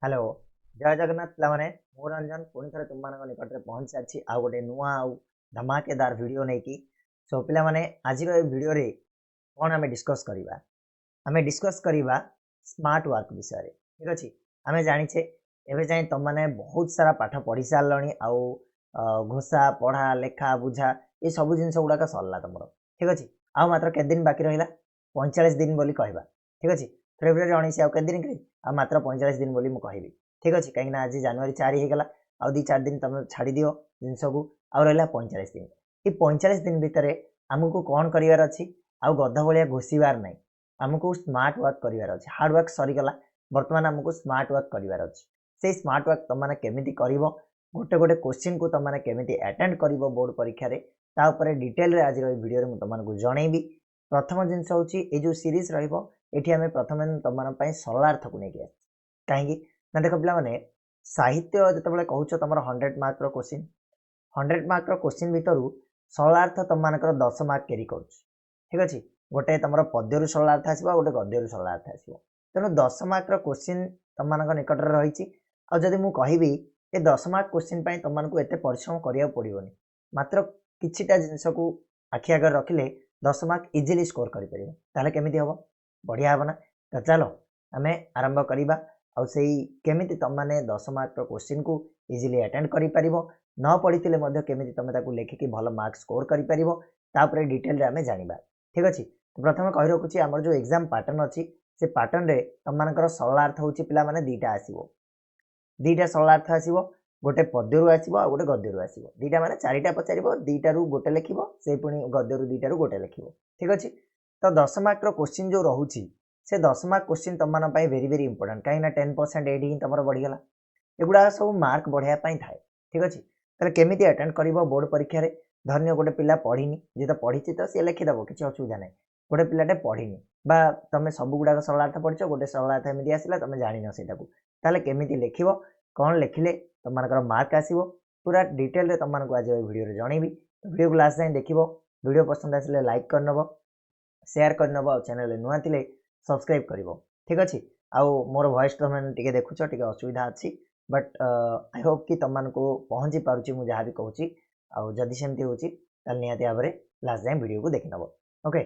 Hello जय जगन्नाथ पे मु रंजन पुणी थे तुम मान निकट में पहुंच सारी आउ गोटे नुआ आउ धमाकेदार वीडियो नहीं कि सो पे आज वीडियो रे कौन आम डिस्कस करवा आम डिस्कस करवा स्मार्ट वर्क विषय ठीक अच्छे आम जाचे एवं जाए तुम मैंने बहुत सारा पाठ पढ़ी सारे आउ घोषा पढ़ा लेखा बुझा ये सब जिन गुड़ाक सरला तुम ठीक अच्छे आउ मात्र के दिन बाकी रहा 45 दिन बोली कहवा ठीक अच्छे फेब्रुआरी 19 आउ के दिन कि मात्र 45 दिन बोली मुझे ठीक अच्छे कहीं आज जनवरी 4 होगला आउ 2-4 दिन तुम छाड़ दियो जिनस को आउ रहा 45 दिन ये 45 दिन भितर आमको कौन करार अच्छी आउ गध भाया घोषार ना आमको स्मार्ट वर्क करार अच्छे हार्ड वर्क सरीगला बर्तमान आमको स्मार्ट वर्क करार अच्छे से स्मार्ट वर्क तुम मैंने केमी कर गोटे गोटे क्वेश्चन को तुम मैंने केमी अटेंड कर बोर्ड परीक्षा डिटेल आज वीडियो में तुमको जनईबी प्रथम जिनस हूँ ये जो सीरीज रही प्रथम तुम सरलार्थ को लेकिन कहीं ना देख पे साहित्य जो कहूँ तुम 100 मार्क क्वेश्चन 100 मार्क क्वेश्चन भितर सरलार्थ तुम मानकर 10 मार्क कैरी कर ठीक अच्छे गोटे तुम पद्यु सरलार्थ आसो गोटे गद्यु सरलार्थ आसो तेणु 10 मार्क क्वेश्चन तुम मान निकट रही आदि मुझे कहबी ये 10 मार्क क्वेश्चन तुमको एत परिश्रम करा पड़ोनी मात्र किछिटा जिनस को आखि आगे रखिले 10 मार्क इजिली स्कोर करें केमी हम बढ़िया हम ना तो चलो आम आरंभ करवा आमि तुम मैंने 10 मार्क क्वेश्चन को इजिली अटेंड कर न पढ़ी केमी तुम लिखिकी भल मार्क स्कोर कर डिटेल आम जाना ठीक अच्छे प्रथम कही रखुच्छी आम जो एग्जाम पैटर्न अच्छी से पैटर्न रे तुम मानकर सरलार्थ हूँ पे दुईटा आसो दुईटा सरलार्थ आसो गोटे पद्यु आसो आ गोटे गद्यु आसो दुईटा माने 4टा पचार दुईटार गोटे लिख से पुणी गद्यु दुईटार गोटे लिख ठीक अच्छे तो 10 मार्क क्वेश्चन जो रोचे से 10 मार्क क्वेश्चन तुम मान वेरी वेरी इंपोर्टेंट कहीं 10% एडी ही तुम बढ़ीगला एगुड़ा सब मार्क बढ़ाई थाए ठीक अच्छे तेल केमी अटेंड कर बोर्ड परीक्षा धन्य गोटे पिला पढ़ीनी जी तो पढ़ी तो सी लिखिदेव किसी असुविधा ना गोटे पिलाटे पढ़ीनी बा तुम सब गुड़ाक सरलार्थ पढ़च गोटे सरलार्थ एमती आसला तुम जान से केमी लिख कौन लिखिले तुम मानकर मार्क आसो पूरा डिटेल तुमको आज वीडियो जनईबी वीडियो को लास्ट जाए देख वीडियो पसंद आसिले लाइक करनब शेयर करनब आ चैनल नुआ थिले सब्सक्राइब कर ठीक अच्छे आउ मोर वॉइस तुम टे देखुच टे असुविधा अच्छी बट आई होप कि तुमको पहुँची पार्ची मुझे जहाँ भी कहूँ आदि सेमती हूँ निहती भाव में लास्ट जाए वीडियो को देखी नब ओके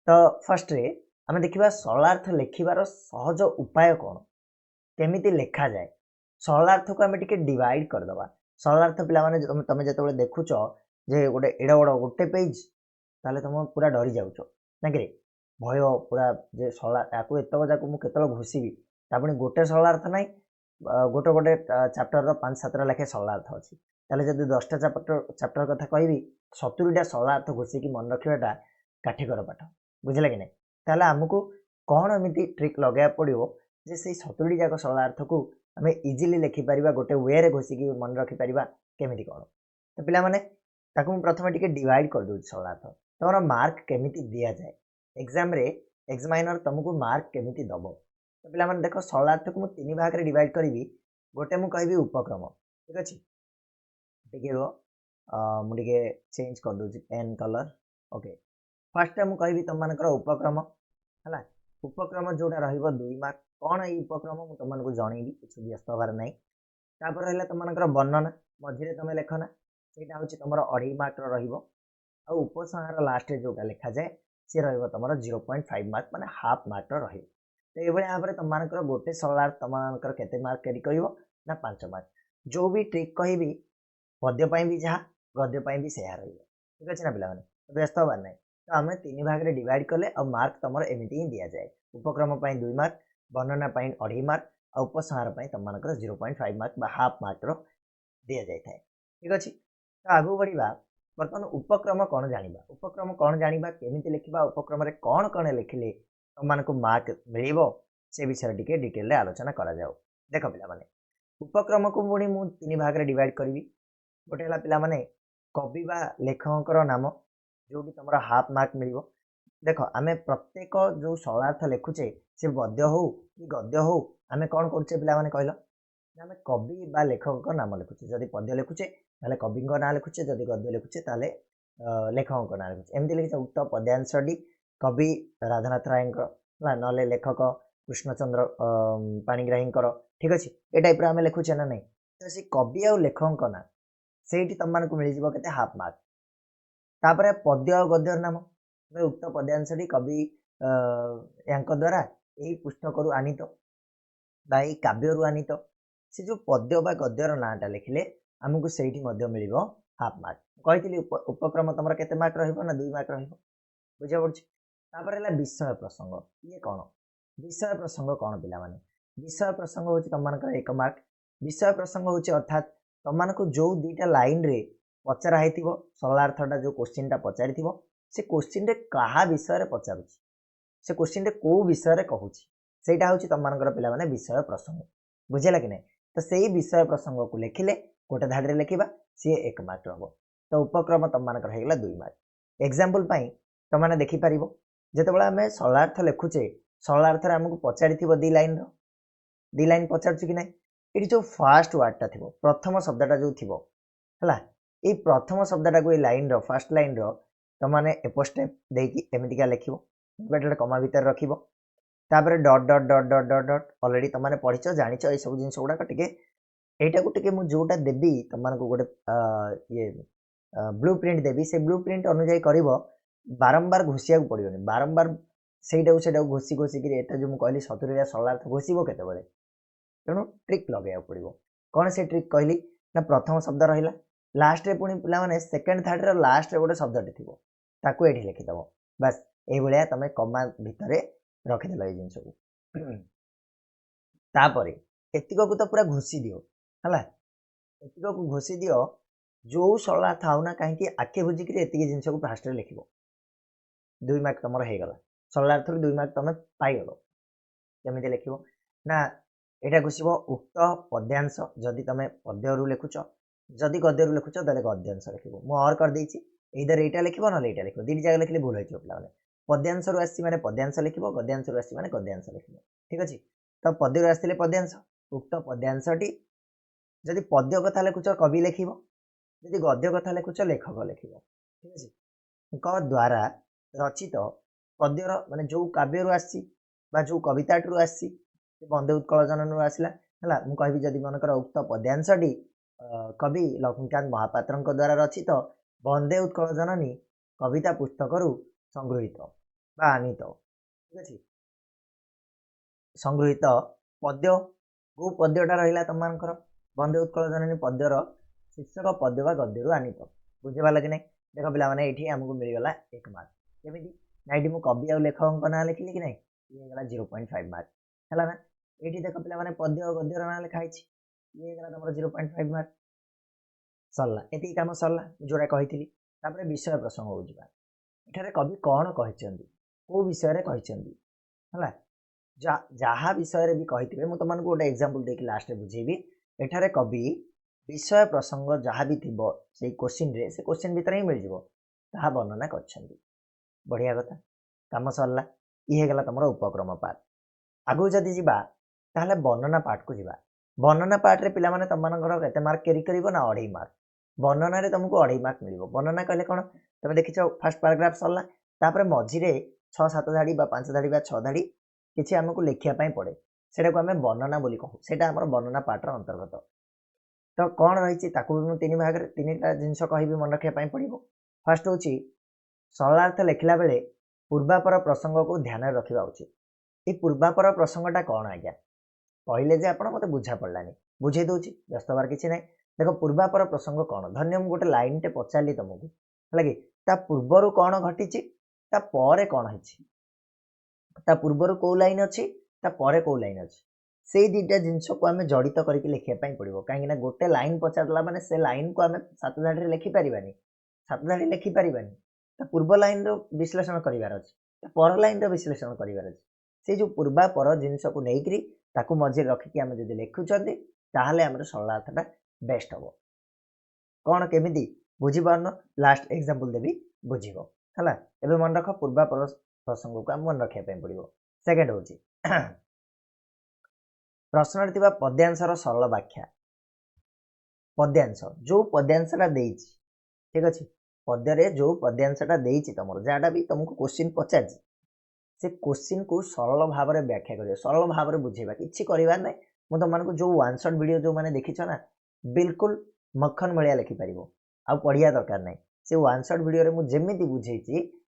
तो फर्स्ट रे आम देखा सरलार्थ लिखार सहज उपाय कौन केमी लिखा जाए सरलार्थ को आम टे डिवाइड करदे सरलार्थ पे तुम जो देखुच जे गोटे एड़ बड़ गोटे पेज ताले तुम पूरा डरी जाऊच ना कि भय पूरा जे सरला या एतक जाक मुझे घोषिबी तापुणी गोटे सरलार्थ ना गोटे गोटे चैप्टर 5-7टा लेखे सरलार्थ अच्छी ताले जब 10टा चैप्टर कथा कहि 70टा सरलार्थ घोषिकी मन रखाटा काठिकर पाठ बुझे कि नहीं ताले आमको कौन एमती ट्रिक लगे पड़ो जे से 70टी जाक सरलार्थ को आम इजिली लिखिपर गोटे वे रे घोषिकी मन रखिपर केमी कौन तो पे प्रथम टे डिवाइड कर दूँ सरलार्थ तुम मार्क केमी दि जाए एग्जाम रे एग्जामिनर तुमको मार्क केमी दब तो पे देख सरलार्थ को मुझे 3 भाग में डिवाइड करी गोटे मुझे कहि उपक्रम ठीक अच्छे टे मुझे चेंज कर दूसरी पेन कलर ओके फास्ट मुझे कहि तुम मानकर उपक्रम है उपक्रम जोटा रो 2 मार्क कौन ये उपक्रम मुझे तुमको जनईबी किसी व्यस्त हबार ना तापर रहा तुम मानकर वर्णना मझे तुम लेखना से हूँ तुम 2.5 मार्क उपसंहार लास्ट जोटा लिखा जाए सी तुम 0.5 मार्क माने हाफ मार्क रही तो ये भाव में तुम मानकर गोटे सरलार्थ तुम मानकर केते मार्क कैरी कर 5 मार्क जो भी ट्रिक कहि पद्यपाई भी जहाँ गद्यपाई भी से ठीक अच्छे ना पे व्यस्त हबार ना तो आम 3 भाग में डिवाइड कले और मार्क तुम एमती ही दि जाए उपक्रम 2 मार्क वर्णना 2.5 मार्क और उपसंहार तुम मानकर 0.5 मार्क हाफ मार्क दि जाए ठीक अच्छे तो आगू बढ़ा बर्तमान उपक्रम कौन जाना उपक्रम कौन जाना केमी लिखा उपक्रम कौन कौन लिखिले तुमको मार्क मिल से विषय टी डिटेल आलोचना करा जाओ देख पे उपक्रम को पुणी मुझे 3 भाग में डिवाइड करी गोटे है पे कवि बा लेखकर नाम जो भी तुम हाफ मार्क मिल देख आम प्रत्येक जो सरलार्थ लिखुचे से पद्य हो कि गद्य हो आम कौन करुचे पे कहल आम कवि बा लेखक नाम लिखुचे जदि पद्य लिखुचे ताले कवि ना लिखुचे जदि गद्य लिखुचे ताले लेखक ना लिखुचे एमती लिखिचे उक्त पद्यांशटी कवि राधानाथ राय ना लेखक कृष्णचंद्र पाणिग्राहींकर ठीक अच्छे ये टाइप आम लिखुचे ना नहीं तो से कवि आ लेखक ना से तुम मानक मिल के हाफ मार्क तापर पद्य और गद्यर नाम उक्त पद्यांशटी कवि या द्वारा यही पुस्तक आनीत बाई काव्यरू आनीत से जो पद्य बा गद्यर नाटा लिखिले आमको से मिल हाफ मार्क कही उपक्रम तुम के मार्क रहा 2 मार्क रुझा पड़े है विषय प्रसंग ये कौन विषय प्रसंग कौन पिला माने विषय प्रसंग हूँ तुम मान 1 मार्क विषय प्रसंग हूँ अर्थात तुम मानक जो 2टा लाइन रे पचरा हो सरलार्थटा जो क्वेश्चन पचारि से क्वेश्चन रे क्या विषय पचार से क्वेश्चन रे कौ विषय कहूँ सेटा हूँ तुम मानकर पिला माने विषय प्रसंग बुझेगा कि नहीं तो सही विषय प्रसंग को लिखिले गोटे धाड़ी लिखा सी 1 मार्क रहा तो उपक्रम तुम मानकर होगा 2 मार्क एग्जांपल तुमने देखिपर जिते आम सरलार्थ लिखुचे सरलार्थ आमको पचारि 2 लाइन पचार कि ना ये जो फास्ट वार्डटा थी प्रथम शब्दटा जो थी है ये प्रथम शब्दटा को लाइन फास्ट लाइन तुमने एपोस्टेप देकी एमतीका लिख कमा भितर रख तापर डट डट डट डट डट डट अलरेडी तुमने पढ़ीच जाच ये सब जिन गुड़ाक टे यटा को टे जोटा देवी तुम गोटे ये ब्लू प्रिंट देवी से ब्लू प्रिंट अनुजाई कर बारंबार घोषिया पड़ोनी बारंबार से घोषी घोषिक जो मुझे कहली 70 सरलार्थ घोषब केतबे तेणु ट्रिक लगे पड़ो कौन से ट्रिक कहली ना प्रथम शब्द रहा लास्ट रे पुणी पे सेकेंड थर्ड रे लास्ट रे गोटे शब्दटे थी ताकू ये लिखिदेव बस ये तुम कमा भितर रखिदेल ये जिन तापर एतिक को तो पूरा घोषी दियो है एतिक को घोषी दियो जो सरला थाउ ना कहीं आखि बुझिक एतिक जिन को फास्ट लिख 2 मार्क तुम होगला सरलार्थ 2 मार्क तुम पाइगल केमी लिख ना यहाँ घोषब उक्त पद्यांश जदि तुम पद्यरू लिखुच जदि गद्यरू लिखुच तेल गद्यांश लिख मुझे और कर देछि इधर यहाँ लिख ना यहाँ लिख 2 जगह लिखले भूल हो पे पद्यांश आसी मैंने पद्यांश लिख गद्यांश आसी मैंने गद्यांश लिख ठीक अच्छे तो पद्यरू आसते पद्यांश उक्त पद्यांशटी जदि पद्य कथा लिखुच कवि लिख जदि गद्य कथा लिखुच लेखक लिख ठीक अच्छे द्वारा रचित पद्यर माने जो काव्यरू आसी जो कविताटू आसी वंदे उत्कल जननी आसला है मुझे जदि मनकर उक्त पद्यांशटी कवि लक्ष्मीकांत महापात्र द्वारा रचित वंदे उत्कल जननी कविता पुस्तक संगृहित आनीत ठीक अच्छे संगृहित पद्य को पद्यटा रहा तुम मानकर वंदे उत्कल जननी पद्यर शीर्षक पद्य बा गद्यरू आनीत बुझे लगे नहीं देख पे ये आमको मिलगला 1 मार्क केमी ना ये मुझे कवि और लेखक ना लिखिली कि नहीं ये 0.5 मार्क है ना ये देख पे पद्य और गद्यर ना लिखाई ये तुम 0.5 मार्क सरला ये कम सरला जोड़ा कही विषय प्रसंग हो जाए कवि कौन कहते कौ विषय है जहाँ विषय भी कही मुझे तुमको गोटे एग्जांपल देकी लास्ट बुझेबी एठारे कवि विषय प्रसंग जहाँ भी थी से क्वेश्चन रे से क्वेश्चन भीतर ही मिल जाए वर्णना कर बढ़िया कथा कम सरला ये गला तुम उपक्रम पार्ट आगु जदि जीवा ताहले वर्णना पार्ट को जीवा वर्णना पार्ट रे पिला माने तुमମାନଙ୍କର केते मार्क कैरी करिवो ना 2.5 मार्क वर्णना रे तुमको 2.5 मार्क मिलिवो वर्णना कहले कोन तुम देखिछ फर्स्ट पैराग्राफ सरला तापर मझी रे 6-7 धाड़ी बा 5 धाड़ी बा 6 धाड़ी किछि हमको लिखिया पई पड़े सेटा को हमें वर्णना बोली कहू सेटा हमर वर्णना पार्ट रो अंतर्गत तो कौन रही ताकू भी 3 भाग 3टा जिनस कहबी मन रखिया पई पड़िवो फर्स्ट होची सरलार्थ लिखला बेले पूर्वापर प्रसंग को ध्यान रखा उचित ये पूर्वापर प्रसंगटा कौन आज्ञा कहले जे आप मत बुझा पड़ानी बुझे दूसरी व्यस्त हबार किसी ना देख पूर्वापर प्रसंग कौन धन्य मुझे गोटे लाइन टे पचारि तुमको है कि पूर्वर कौन घटी पर कौन है पूर्वर कौ लाइन अच्छी कौ लाइन अच्छी से 2टा जिनस को आम जड़ित करके लिखापी पड़ो कहीं गोटे लाइन पचारला माने से लाइन को आम 7 धाड़ी लिखिपारे 7 धाड़ी लिखिपारे पूर्व लाइन विश्लेषण करार अच्छे पर लाइन विश्लेषण करार अच्छे से जो पूर्वा पर जिनस को लेकिरी ताकू मझे रखिकी आम जो लिखुंट ताहले आम सरलार्थटा बेस्ट हम कौन केमी बुझीपार लास्ट एग्जांपल देवी बुझ है एवं मन रख पूर्वा पर प्रसंग को आम मन रखापी पड़ो सेकेंड हूँ प्रश्न पद्यांशर सरल व्याख्या पद्यांश जो पद्यांशटा ठीक अच्छे पद्य जो पद्यांशटा तुम जहाँ भी तुमको क्वेश्चन पचार से क्वेश्चन को सरल भाव में व्याख्या कर सरल भाव में बुझेगा किसी करार ना मुझे तुमको जो वन शॉट वीडियो जो मैंने देखी ना बिल्कुल मक्खन भाया लिखिपर आ पढ़िया दरकार ना से वन शॉट वीडियो मुझे बुझे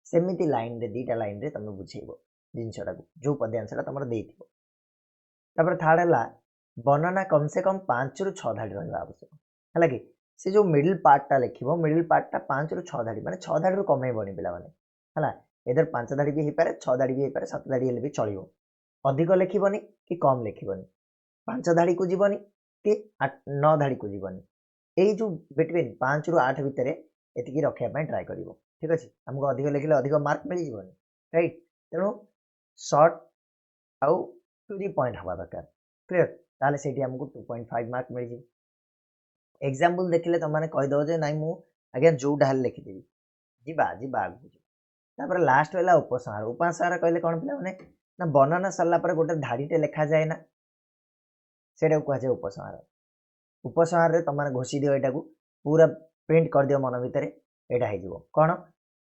सेमती लाइन रे दीटा लाइन रे तुम बुझेब जिनटा को जो पद्यांशटा तुम देपर थर्ड है वर्णना कम से कम 5 ରୁ 6 धाड़ी रहा आवश्यक है कि से जो मिडिल पार्टा लिख मिडिल पार्टा 5 ରୁ 6 धाड़ी माने 6 धाड़ी कमेबनी पे है इधर 5 धाड़ी भी हो पारे 6 धाड़ी भी हो पारे 7 धाड़ी भी चलो अधिक लिखबनी कि कम लिखबनी 5 धाड़ी को जीवनी कि 9 धाड़ी को जीवनी यही जो बिटवीन 5 ରୁ 8 भितर एतिकी रखापी ट्राए कर ठीक अच्छे आमको अधिक लिखले अधिक मार्क मिल जीवनी राइट तेणु सर्ट आउ टू दी पॉइंट हवा दरकार क्लियर ताले सेठी हमको 2.5 मार्क मिल जी एग्जांपल देखिले त माने कहि दो जे नाइ मु आज्ञा जो ढाल लिखि देबी जिबा जिबा आगु तापर लास्ट वाला उपसंहार उपसंहार कहले कोन पिला माने ना वर्णना सरला पर गोटे धाड़ीटे लिखा जाए ना सेटा को कहा उपसंहार उपसंहार रे तमाने घोषी दियो एटा को पूरा प्रिंट कर दियो मन भितर एटा हे जीवो कोन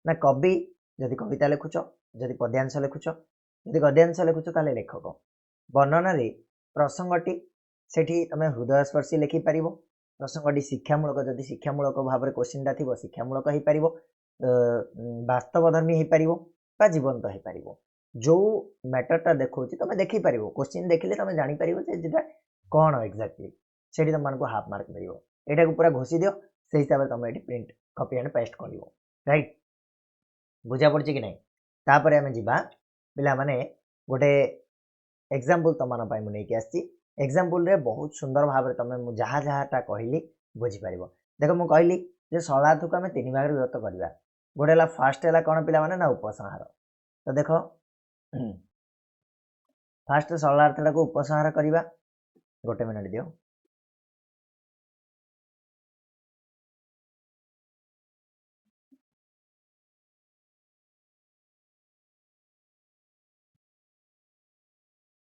ना कवि जदि कविता लिखुछ जदि पद्यांश लिखुछ जदि गद्यांश लिखुछ ताले लेखक वर्णना रे प्रसंगटी सेठी तमे हृदयस्पर्शी लिखि पारिबो प्रसंगटी शिक्षामूलक जदि शिक्षामूलक भाव में क्वेश्चनटा थी शिक्षामूलक हो पार बास्तवधर्मी हो पार बा जीवंत हो पार जो मैटरटा देखा तुम देखिपार क्वेश्चन देखिले तुम जापर जेटा कौन एक्जाक्टली से तुमको हाफ मार्क मिल यहाँ को पूरा घोषी दियो से हिसाब से तुम ये प्रिंट कॉपी एंड पेस्ट कर राइट बुझा पड़ी कि नहीं तापर आम जा पिला माने गोटे एग्जांपल तुम मुझे आसी एग्जांपल रे बहुत सुंदर भाव में तुम जहाँ जहाँटा कहली बुझीपार देख मुझे कहली जे सरलार्थ को आम 3 भाग में विभक्त करवा गोटे फास्ट है कौन पिला माने ना उपसंहार तो देख फास्ट सरलार्थटा को उपसंहार करवा गोटे मिनट दियो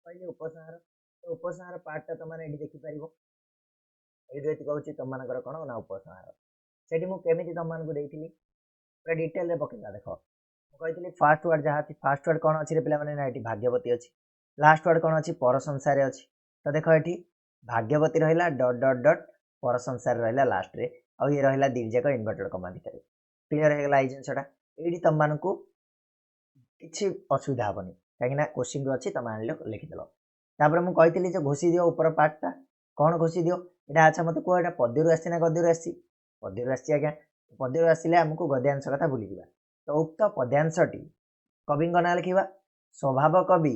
कहली उपसंहार तो उपसंहार पार्टा तुमने ये देखिपर ये कहूँ तुम कौन ना उपसंहार से मुझे तुमको देती पूरा डिटेल पकेगा देख मुझे फास्ट वर्ड जहाँ फास्ट वर्ड कौन अच्छी पे ना ये भाग्यवती अच्छी लास्ट वर्ड कौन अच्छी पर संसार अच्छी तो देख ये भाग्यवती रहा डट डट डट पर संसार रहा लास्ट रे आ ये रहा दीर्घक इनवर्टेड कमा भितर क्लीयर होगा ये जिनसा ये तुमको किसी असुविधा हेनी कहीं क्वेश्चन अच्छी तुम आन लिखिदेल तापर मुझे घोषी दियो ऊपर पार्टा कौन घोषी दियो यहाँ अच्छा मत कह पद्यरू आसी ना गद्यरू आसी पद्यरू आसी आज्ञा पद्यरू आसिले आमको गद्यांश कथा भूली जा तो उक्त पद्यांशटी कवि ना लिखा स्वभाव कवि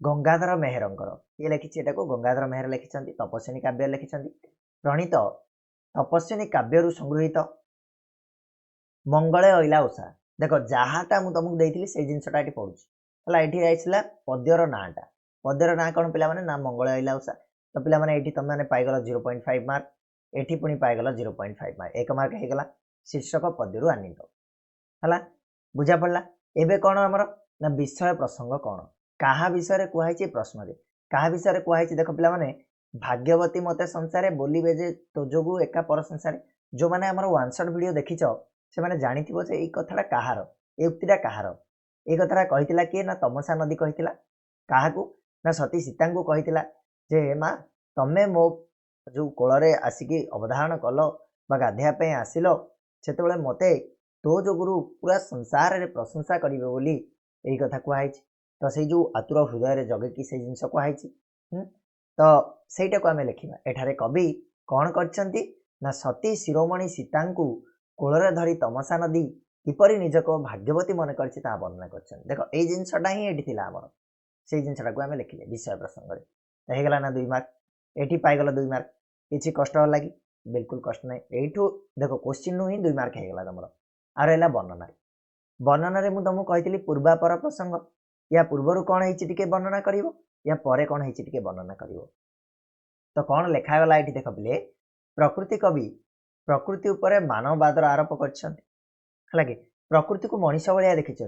गंगाधर मेहरंकर ये लिखी को गंगाधर मेहर लिखिं तपस्विनी काव्य लिखिं प्रणीत तपस्विनी काव्यरू संगृहित मंगले अइला उषा देख जहाँटा मुझे तुमको देती से जिनसा ये पढ़ुची है ये आईला पद्यर नाटा पद्यर ना कौन पे ना मंगले अइला उषा तो पे तुमने पाइगल 0.5 मार्क एटी पुणी पाइगल 0.5 मार्क 1 मार्क होगा शीर्षक पद्यरू आनीत है बुझा पड़ा एवं कौन आमर ना विषय प्रसंग कौन क्या विषय कहई प्रश्न रे क्या विषय कहई देख पे भाग्यवती मत संसार बोलिबे जे तो जोगु एका पर संसार जो मैंने आम वन शॉट वीडियो देखीच से मैंने जानी ये कथाटा कहार ये उक्तिटा कहार ये कथाटा कही किए ना तमसा नदी कही क्या ना सती सीता को कही जे माँ तमें मो जो कोल आसिकी अवधारण कल गाधेवाई आसिल से मते तो जोगुरु पूरा संसार रे प्रशंसा करिवे बोली यही कथा कहई तो से जो आतुर हृदय जगेकी से जिनस कहई तो सहीटा को आम लिखा एठारे कवि कौन करछंती ना सती शिरोमणि सीता को कोल धरी तमसा नदी किपरि निजक भाग्यवती मन कर वर्णना कर देख ये जिनसा ही ये आमर से जिनसा को आम लिखिले विषय प्रसंग में होगला ना 2 मार्क ये पाइगल 2 मार्क किसी कष्ट लगी बिल्कुल कष्ट ना यू देख क्वेश्चन नु ही 2 मार्क होगला तुम आ रहा वर्णना वर्णन में तुमको कही पूर्वापर प्रसंग या पूर्वर कौन है वर्णना कर या पर कौन है वर्णना कर तो कौन लिखागला ये देख पे प्रकृति कवि प्रकृति उपर मानववादर आरोप कर प्रकृति को मनीष भाया देखिं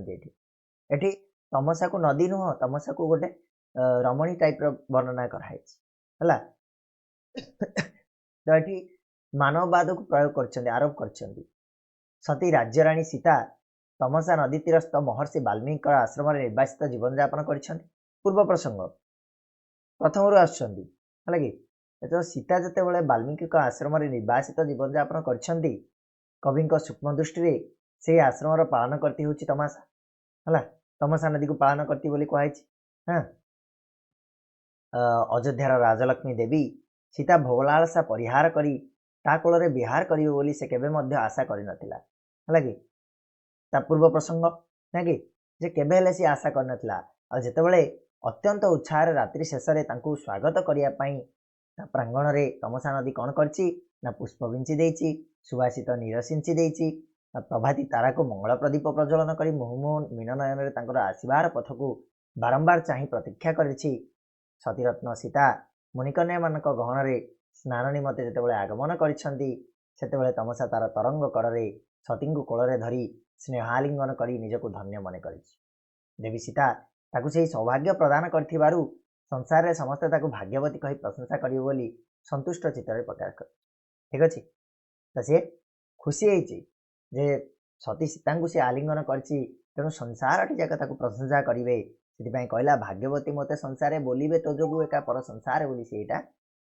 ये तमसा को नदी नुह तमसा को गोटे रमणी टाइप वर्णना कराई तो ये मानववाद को प्रयोग कर आरोप कर सती राज्यराणी सीता तमसा नदी तीरस्थ महर्षि वाल्मीकि आश्रम निर्वासित जीवन यापन कर पूर्व प्रसंग प्रथम आसुँच है कि जो सीता जितेबाला वाल्मीकि आश्रम निर्वासित जीवन यापन कर कवि सूक्ष्म दृष्टि से आश्रम पालन करती हूँ तमसा है तमसा नदी को पालन करती बोली कहुई। हाँ अयोध्यार राजलक्ष्मी देवी सीता भोगलालसा परिहार करी ता कोल विहार करिवे बोली से केबे मध्य आशा करि नथिला है कि ता पूर्व प्रसंग ना कि जे केबे हेले सी आशा कर नथिला आ जेतेबेले अत्यंत उत्साह रात्रि शेष में तांकू स्वागत करने प्रांगण रे तमसा नदी कौन करछि ना पुष्प विंची देछि सुवासित नीर सिंची देछि प्रभाती तारा को मंगल प्रदीप प्रज्वलन करी मुहुमुह मीन नयन तांकर आसीबार पथ को बारंबार चाहि प्रतीक्षा करिछि। सतीरत्न सीता मुनिकन्या मानक गहन रे स्नान निमते जेतेबेले आगमन करिसंती सेतेबेले तमसा तार तरंग कड़े सती को कोल धरी स्नेहालिंगन करी निजको धन्य मन करिछि। देवी सीता ताकू से सौभाग्य प्रदान करथिबारु संसार रे समस्त ताकू भाग्यवती कही प्रशंसा करिवे बोली संतुष्ट चित्तरे प्रकाश कर। ठीक अछि त से खुशी होइछि जे सती सीता को से आलिंगन करछि तेणु संसार टी जाक ताकू प्रशंसा करिवे सेतिपई कहला भाग्यवती मते संसारे बोलिबे तो जोगु एका पर संसार बोली सेटा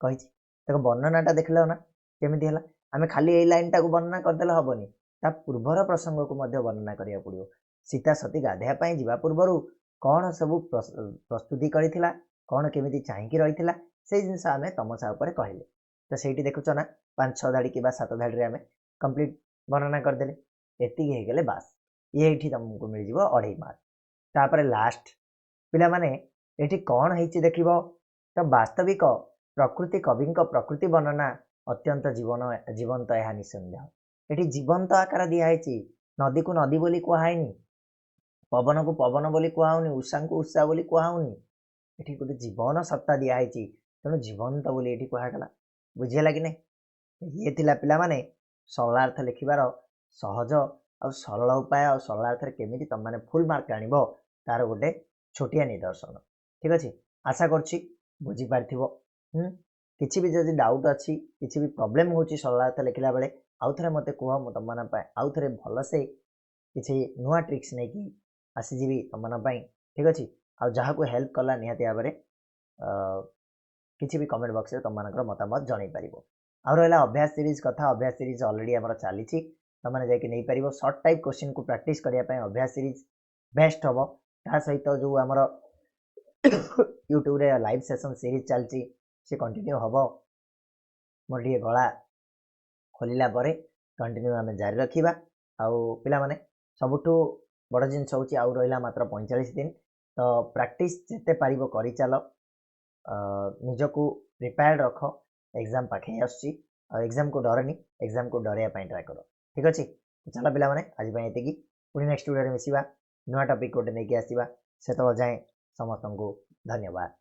कहिछि। ताको वर्णनाटा देखलो ना केमिति हला आमे खाली एई लाइन टाको वर्णना करदेले हबनी ता पूर्वर प्रसंग को मध्य वर्णना करिया पड़ियो। सीता सती गाधेया पई जिबा पूर्वरु कौन सब प्रस्तुति करिथिला कौन केमिति चाहिकी रहिथिला से जिनस आमे तमसा उपरे कहले तो सेठी देखुछ ना 5-6 धाड़ी कि 7 धाड़ी रे आमे कंप्लीट वर्णना करदेले एतिकी हे गेले बास ये एठी तुमको मिल जिवो 2.5 मार्क। तापरे लास्ट पिला माने एठी कौन हेछि देखिबो तो वास्तविक प्रकृति कवि प्रकृति वर्णना अत्यंत जीवंत यह निसंदेह एठी जीवंत आकार दिया हेछि। नदी को नदी बोली कहाइनी पवन को पवन बोली कहुनी उषा को उषा बोली कहुनी एठी गोटे जीवन सत्ता दिखाई तेणु जीवंत बोली एठी कहगला बुझीगला कि नहीं। ये थिला पिला माने सरलार्थ लिखिबार सहज और सरल उपाय और सरलार्थ केमिति तुम माने फुल मार्क आनिबो तार गोटे छोटिया निदर्शन। ठीक अच्छे आशा करछि बुझी पारथिबो। किछि भी जदि डाउट अच्छी किछि भी प्रॉब्लम होछि सरलार्थ लिखिला बेले आउ थरे मते कुह मु तुम माने आउ थरे भल से किछि नुआ ट्रिक्स नै कि आसीजी तुम माने। ठीक अच्छे आ जहाँ को हेल्प कला निहाती भाव किसी भी कमेंट बॉक्स रे तुम मानकर मतामत जन पार। आ रहा अभ्यास सीरीज कथा अभ्यास सीरीज ऑलरेडी आमर चली तुमने जाकि नहीं पार सर्ट टाइप क्वेश्चन को प्रैक्टिस करने अभ्यास सीरीज बेस्ट हम ता सहित जो आमर यूट्यूब रे लाइव सेशन सीरीज चलती सी कंटिन्यू हम मोर टे गला खोलिला परे कंटिन्यू आम जारी रखा आउ पिला माने सबुठू बड़ जिन हूँ आउ रहा मात्र 45 दिन तो प्रैक्टिस जिते पार कर चल निजको प्रिपेयर्ड रख एग्जाम पाखे एग्जाम को डरनी एग्जाम को डरवाई ट्राए कर। ठीक अच्छे चल पिला माने आज ये पुणी नेक्स्ट वीडियो मिसिबा नुआ टॉपिक गोटे नहीं आसवा से जाए समस्त को धन्यवाद।